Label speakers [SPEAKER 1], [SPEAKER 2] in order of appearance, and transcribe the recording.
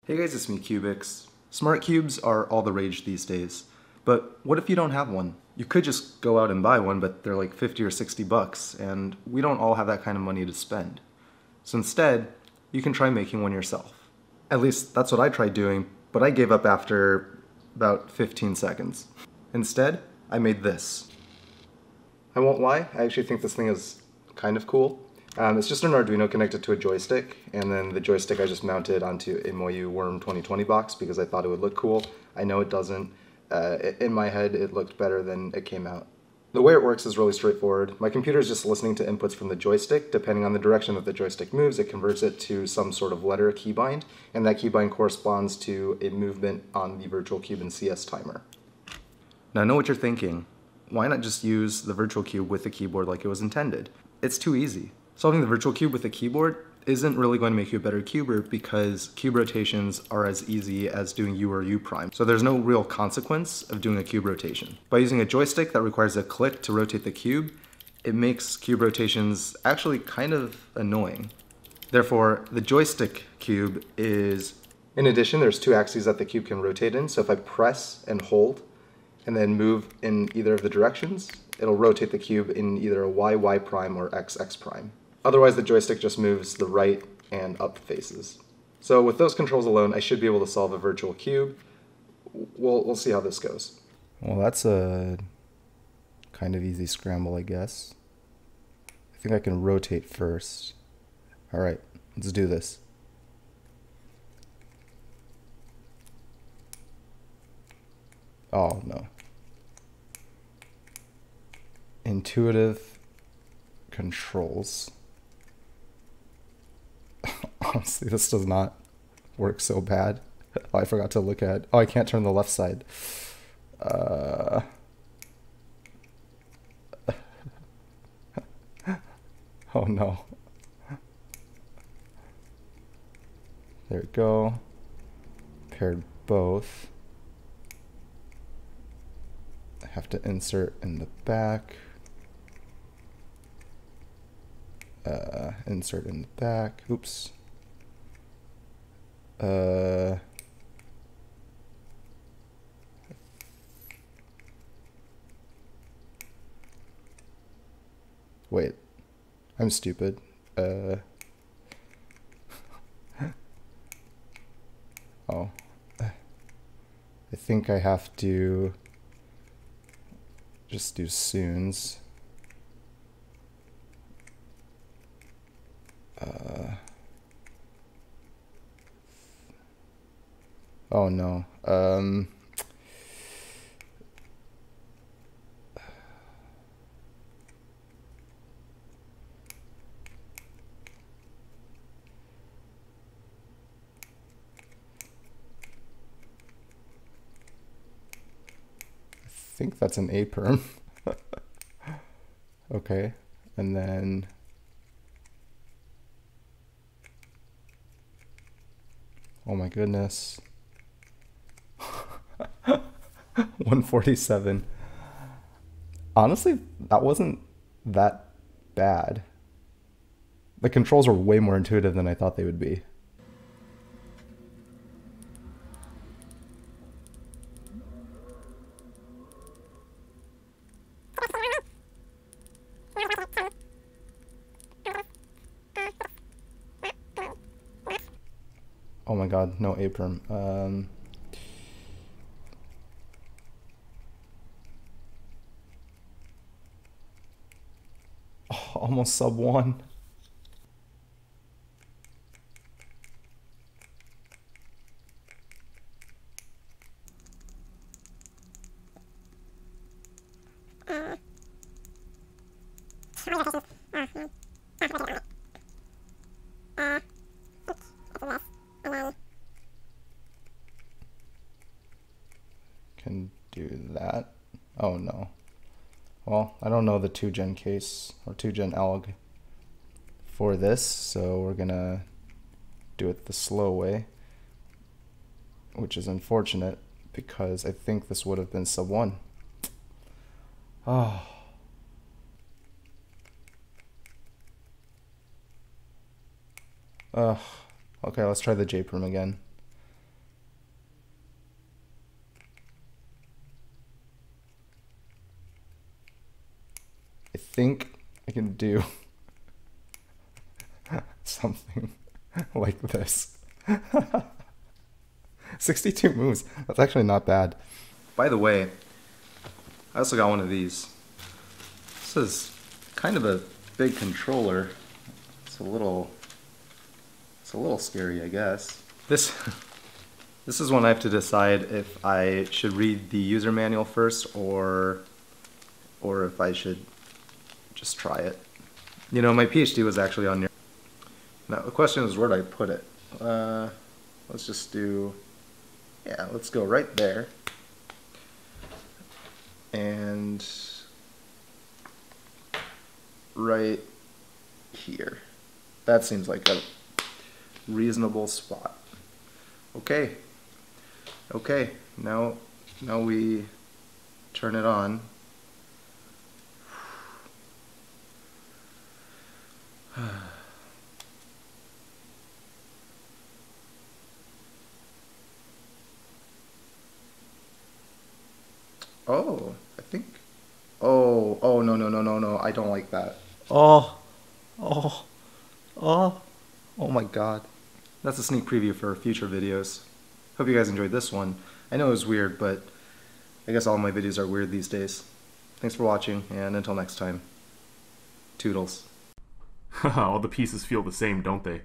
[SPEAKER 1] Hey guys, it's me, cyoubx. Smart cubes are all the rage these days. But what if you don't have one? You could just go out and buy one, but they're like 50 or 60 bucks, and we don't all have that kind of money to spend. So instead, you can try making one yourself. At least that's what I tried doing, but I gave up after about 15 seconds. Instead, I made this. I won't lie, I actually think this thing is kind of cool. It's just an Arduino connected to a joystick, and then the joystick I just mounted onto a Moyu Worm 2020 box because I thought it would look cool. I know it doesn't. In my head, it looked better than it came out. The way it works is really straightforward. My computer is just listening to inputs from the joystick. Depending on the direction that the joystick moves, it converts it to some sort of letter keybind, and that keybind corresponds to a movement on the virtual cube and CS timer. Now I know what you're thinking. Why not just use the virtual cube with the keyboard like it was intended? It's too easy. Solving the virtual cube with a keyboard isn't really going to make you a better cuber because cube rotations are as easy as doing U or U prime. So there's no real consequence of doing a cube rotation. By using a joystick that requires a click to rotate the cube, it makes cube rotations actually kind of annoying. Therefore, the joystick cube is... In addition, there's two axes that the cube can rotate in, so if I press and hold and then move in either of the directions, it'll rotate the cube in either a Y prime or X prime. Otherwise, the joystick just moves the right and up faces. So with those controls alone, I should be able to solve a virtual cube. We'll see how this goes.
[SPEAKER 2] Well, that's a kind of easy scramble, I guess. I think I can rotate first. All right, let's do this. Oh, no. Intuitive controls. Honestly, this does not work so bad. Oh, I forgot to look at... Oh, I can't turn the left side. Oh, no. There we go. Paired both. I have to insert in the back. Insert in the back. Oops. Wait. I'm stupid. Oh. I think I have to just do soons. Oh no. I think that's an A perm. Okay, and then oh my goodness. 147. Honestly, that wasn't that bad. The controls are way more intuitive than I thought they would be. Oh my god, no A perm. Oh, almost sub 1. Can do that. Oh no. Well, I don't know the 2gen case or 2gen alg for this, so we're gonna do it the slow way, which is unfortunate because I think this would have been sub 1. Oh. Okay, let's try the J-perm again. I think I can do something like this. 62 moves. That's actually not bad.
[SPEAKER 1] By the way, I also got one of these. This is kind of a big controller. It's a little scary, I guess. This is one I have to decide if I should read the user manual first or if I should just try it. You know, my PhD was actually on. Now the question is, where do I put it? Let's just do. Yeah, let's go right there. And right here. That seems like a reasonable spot. Okay. Okay, now we turn it on. Oh, I think. Oh, no, I don't like that. Oh my god. That's a sneak preview for future videos. Hope you guys enjoyed this one. I know it was weird, but I guess all my videos are weird these days. Thanks for watching, and until next time, toodles.
[SPEAKER 3] All the pieces feel the same, don't they?